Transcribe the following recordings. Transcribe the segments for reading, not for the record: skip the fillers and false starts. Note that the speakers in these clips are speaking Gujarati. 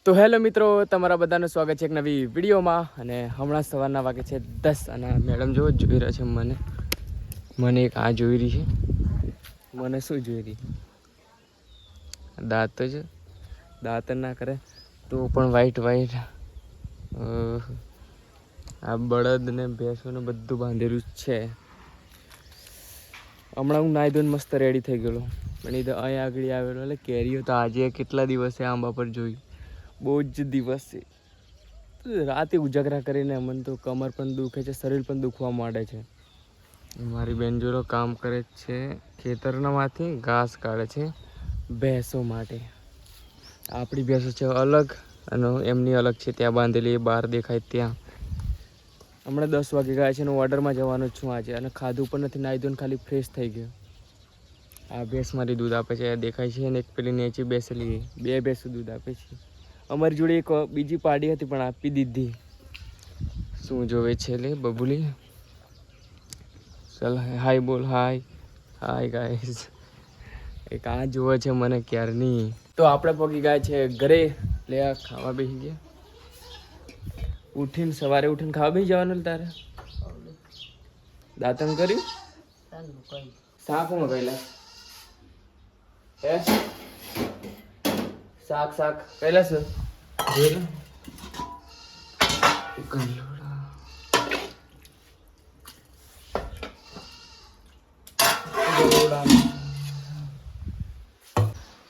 તો હેલો મિત્રો, તમારા બધાનું સ્વાગત છે એક નવી વિડીયોમાં. અને હમણાં સવારના વાગે છે 10 અને મેડમ જો જોઈ રહ્યા છે મને એક આ જોઈ રહી છે. મને શું જોઈ રહી? દાંત જ દાંત ના કરે તો પણ વાઈટ આ બળદ ને ભેંસો ને બધું બાંધેલું છે. હમણાં હું નાહી ધોઈને મસ્ત રેડી થઈ ગયેલો, પણ એ તો અહીં આગળ આવેલો એટલે કેરીઓ તો આજે કેટલા દિવસે આંબા પર જોઈ, બહુ જ દિવસે રાતે ઉજાગરા કરીને મને તો કમર પણ દુખે છે, શરીર પણ દુખવા માંડે છે. મારી બેન જોડો કામ કરે છે, ખેતરનામાંથી ઘાસ કાઢે છે ભેંસો માટે. આપણી ભેંસો છે અલગ અને એમની અલગ છે, ત્યાં બાંધેલી એ બહાર દેખાય ત્યાં. હમણાં 10 વાગે ગયા છે અને ઓર્ડરમાં જવાનો છું આજે, અને ખાધું પણ નથી, નાહી ધોઈને ખાલી ફ્રેશ થઈ ગયો. આ ભેંસ મારી દૂધ આપે છે દેખાય છે, અને એક પેલી નીચે બેસેલી, બે ભેંસો દૂધ આપે છે. અમારી જોડે એક બીજી પાડી હતી પણ આપી દીધી. શું જોવે છે લે બબુલી? ચાલ હાય બોલ, હાય ગાઈસ. એક આ જોવે છે મને ક્યારની. તો આપણે પગી ગયા છે ઘરે, લે ખાવા બેસી ગયા. સવારે ઉઠીને ખાવા બેસી જવાનું તારે? દાંતણ કર્યું? શાક હું પહેલા શાક પહેલા શું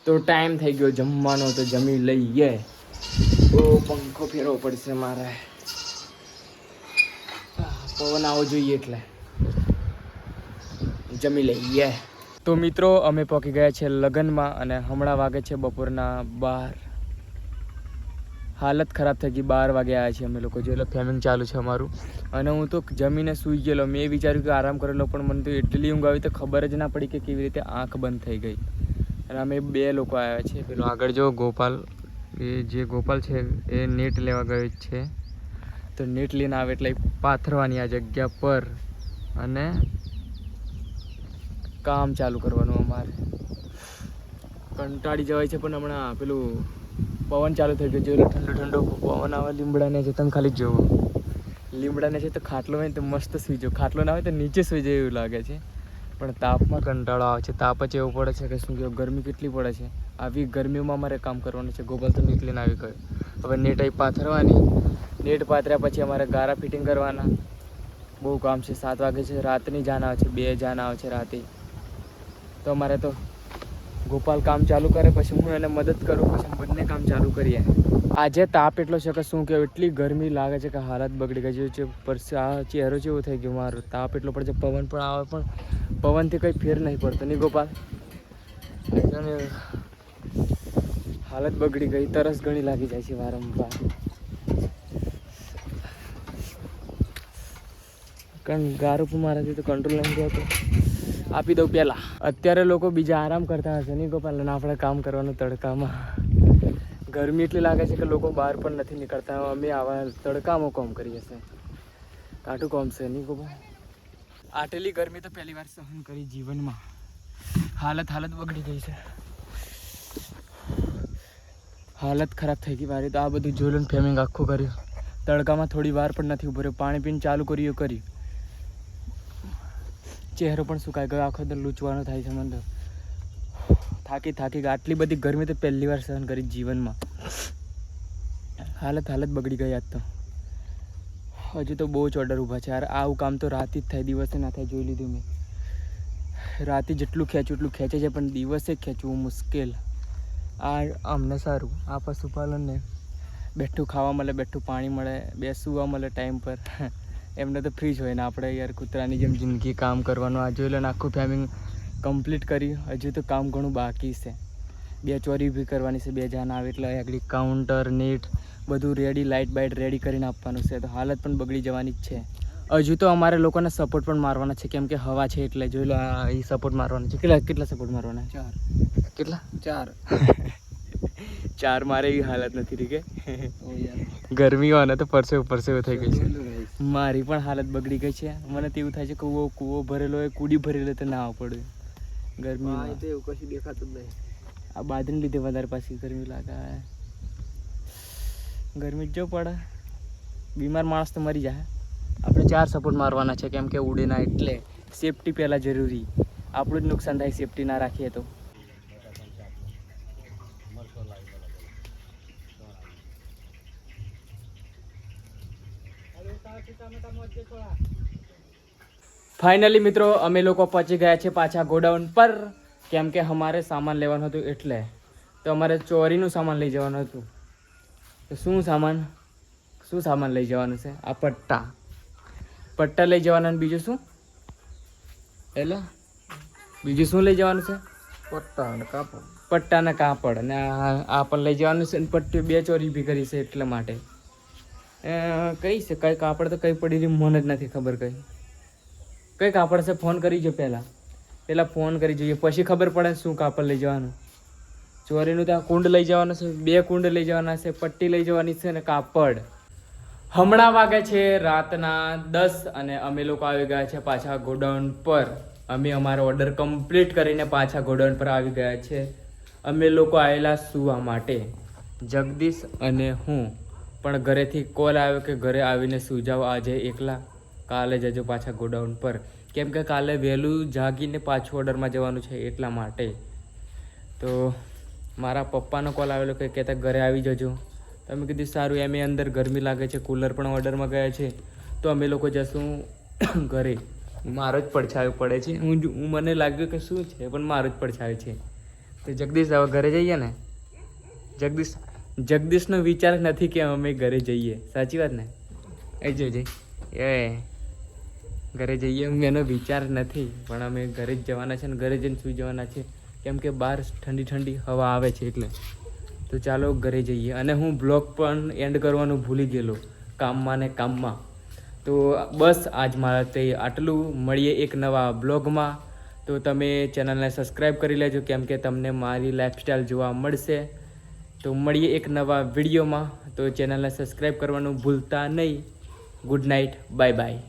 તો ટાઈમ થઈ ગયો જમવાનો, તો જમી લઈએ. તો પંખો ફેરવો પડશે મારે, પવન આવવો જોઈએ એટલે જમી લઈએ. તો મિત્રો અમે પહોંચી ગયા છે લગ્નમાં, અને હમણાં વાગે છે બપોરના 12. હાલત ખરાબ થઈ ગઈ. 12 વાગે આવ્યા છીએ અમે લોકો, જે ફેમિંગ ચાલુ છે અમારું. અને હું તો જમીને સૂઈ ગયેલો. મેં વિચાર્યું કે આરામ કરેલો, પણ મને તો એટલી ઊંઘ આવી તો ખબર જ ના પડી કે કેવી રીતે આંખ બંધ થઈ ગઈ. અને અમે 2 લોકો આવ્યા છીએ. પેલો આગળ જો ગોપાલ, જે ગોપાલ છે એ નેટ લેવા ગયો છે. તો નેટ લઈને આવે એટલે પાથરવાની આ જગ્યા પર અને કામ ચાલુ કરવાનું અમારે. કંટાળી જવાય છે, પણ હમણાં પેલું પવન ચાલુ થઈ ગયો, જો ઠંડો પવન આવે. લીમડાને છે તમે ખાલી જોવો, લીમડાને છે તો ખાટલો હોય તો મસ્ત સુઈ જાવ, ખાટલો ના હોય તો નીચે સુઈ જાય એવું લાગે છે. પણ તાપમાં કંટાળો આવે છે. તાપ જ એવું પડે છે કે શું કહો, ગરમી કેટલી પડે છે. આવી ગરમીમાં અમારે કામ કરવાનું છે. ગોપાલ તો નીકળીને આવી ગયો. હવે નેટ અહીં પાથરવાની, નેટ પાથર્યા પછી અમારે ગારા ફિટિંગ કરવાના. બહુ કામ છે. 7 વાગે છે, રાતની જાન આવે છે, 2 જાન આવે છે રાતે. તો અમારે તો ગોપાલ કામ ચાલુ કરે, પછી હું એને મદદ કરું, પછી બંને કામ ચાલુ કરીએ. આજે તાપ એટલો છે કે શું કહે, એટલી ગરમી લાગે છે કે હાલત બગડી ગઈ છે. પર આ ચહેરો જેવો થઈ ગયો મારો. તાપ એટલો પડે છે, પવન પણ આવે, પણ પવનથી કંઈ ફેર નહીં પડતો નહીં ગોપાલ. હાલત બગડી ગઈ, તરસ ઘણી લાગી જાય છે વારંવાર. ગારું પણ મારાથી તો કંટ્રોલ નથી થતો. આપી દઉં પહેલાં. અત્યારે લોકો બીજા આરામ કરતા હશે નહીં ગોપાલ, અને આપણે કામ કરવાનું તડકામાં. ગરમી એટલી લાગે છે કે લોકો બહાર પણ નથી નીકળતા. અમે આવા તડકામાં કામ કરીએ છીએ. કાઠું કામ છે નહીં ગોપાલ. આટલી ગરમી તો પહેલી વાર સહન કરી જીવનમાં. હાલત બગડી ગઈ છે. હાલત ખરાબ થઈ ગઈ મારી તો. આ બધું જોયું ને ફેમિંગ આખું કર્યું. તડકામાં થોડી વાર પણ નથી ઉભો રહ્યો. પાણી પીને ચાલુ કર્યું. ચહેરો પણ સુકાઈ ગયો. આખો દર લૂંચવાનો થાય છે મને તો. થાકી ગઈ. આટલી બધી ગરમી તો પહેલી વાર સહન કરી જીવનમાં. હાલત બગડી ગઈ આજ તો. હજુ તો બહુ જ ઓર્ડર ઊભા છે યાર. આવું કામ તો રાતે જ થાય, દિવસે ના થાય. જોઈ લીધું મેં. રાતે જેટલું ખેંચું એટલું ખેંચે છે, પણ દિવસે ખેંચવું મુશ્કેલ. આ અમને સારું, આ પશુપાલનને બેઠું ખાવા મળે, બેઠું પાણી મળે, બેસવા મળે ટાઈમ પર. એમને તો ફ્રી જ હોય ને આપણે યાર કૂતરાની જેમ જિંદગી કામ કરવાનું. આ જોઈ લો ને, આખું ફેમિંગ કમ્પ્લીટ કરી. હજુ તો કામ ઘણું બાકી છે. 2 ચોરી ઊભી કરવાની છે. 2 જાન આવે એટલે આગળ કાઉન્ટર, નેટ બધું રેડી, લાઇટ બાઇટ રેડી કરીને આપવાનું છે. તો હાલત પણ બગડી જવાની જ છે. હજુ તો અમારે લોકોને સપોર્ટ પણ મારવાના છે, કેમ કે હવા છે એટલે. જોઈ લો આ એ સપોર્ટ મારવાના છે. કેટલા સપોર્ટ મારવાના? 4. કેટલા? 4. 4 મારે એવી હાલત નથી રહી કે ગરમી હોય ને તો પરસેવો થઈ ગઈ છે. મારી પણ હાલત બગડી ગઈ છે. મને તો એવું થાય છે કે કૂવો ભરેલો હોય, કૂડી ભરેલો તો ના પડે ગરમી. એવું કશું દેખાતું જ નહીં. આ બાદરીને લીધે વધારે પાછી ગરમી લાગે. ગરમી જ જો પડે, બીમાર માણસ તો મરી જાય. આપણે 4 સપોર્ટ મારવાના છે, કેમ કે ઉડે ના, એટલે સેફટી પહેલાં જરૂરી. આપણું જ નુકસાન થાય સેફટી ના રાખીએ તો. ફાઇનલી મિત્રો અમે લોકો પહોંચી ગયા છે પાછા ગોડાઉન પર, કેમ કે અમારે સામાન લેવાનું હતું, એટલે તો અમારે ચોરીનું સામાન લઈ જવાનું હતું. તો શું સામાન લઈ જવાનું છે? આ પટ્ટા લઈ જવાના. અને બીજું શું? એટલે બીજું શું લઈ જવાનું છે? પટ્ટા ને કાપડ ને આ પણ લઈ જવાનું છે. અને પટ્ટી 2 ચોરી ઊભી કરી છે, એટલા માટે કઈ છે કઈ કાપડ તો કઈ પડી રહી મને જ નથી ખબર. કઈ કાપડ છે? ફોન કરી જો પહેલાં ફોન કરી જોઈએ, પછી ખબર પડે શું કાપડ લઈ જવાનું. ચોરીનું ત્યાં કુંડ લઈ જવાનું છે, 2 કુંડ લઈ જવાના છે, પટ્ટી લઈ જવાની છે અને કાપડ. હમણાં વાગે છે રાતના 10 અને અમે લોકો આવી ગયા છે પાછા ગોડાઉન પર. અમે અમારો ઓર્ડર કમ્પ્લીટ કરીને પાછા ગોડાઉન પર આવી ગયા છે. અમે લોકો આવેલા સુવા માટે, જગદીશ અને હું. પણ ઘરેથી કોલ આવ્યો કે ઘરે આવીને સૂઈ જાઓ આજે એકલા, કાલે જજો પાછા ગોડાઉન પર, કેમ કે કાલે વહેલું જાગીને પાછું ઓર્ડરમાં જવાનું છે, એટલા માટે. તો મારા પપ્પાનો કોલ આવેલો કે કહેતા ઘરે આવી જજો. તો અમે કીધું સારું. એમ અંદર ગરમી લાગે છે, કુલર પણ ઓર્ડરમાં ગયા છે, તો અમે લોકો જશું ઘરે. મારો જ પડછાયો પડે છે. મને લાગ્યું કે શું છે, પણ મારો જ પડછાયો છે. તો જગદીશ હવે ઘરે જઈએ ને? જગદીશનો વિચાર નથી કે અમે ઘરે જઈએ, સાચી વાત ને? એ જોજે ઘરે જઈએ એનો વિચાર નથી, પણ અમે ઘરે જ જવાના છે ને ઘરે જઈને સૂઈ જવાના છે, કેમ કે બહાર ઠંડી હવા આવે છે એટલે. તો ચાલો ઘરે જઈએ. અને હું બ્લોગ પણ એન્ડ કરવાનું ભૂલી ગયેલો, કામમાં. તો બસ આજ મારા તે આટલું. મળીએ એક નવા બ્લોગમાં. તો તમે ચેનલને સબસ્ક્રાઈબ કરી લેજો, કેમ કે તમને મારી લાઈફસ્ટાઈલ જોવા મળશે. તો મળીએ એક નવા વિડીયોમાં. તો ચેનલને સબસ્ક્રાઈબ કરવાનું ભૂલતા નહીં. Good night, bye bye.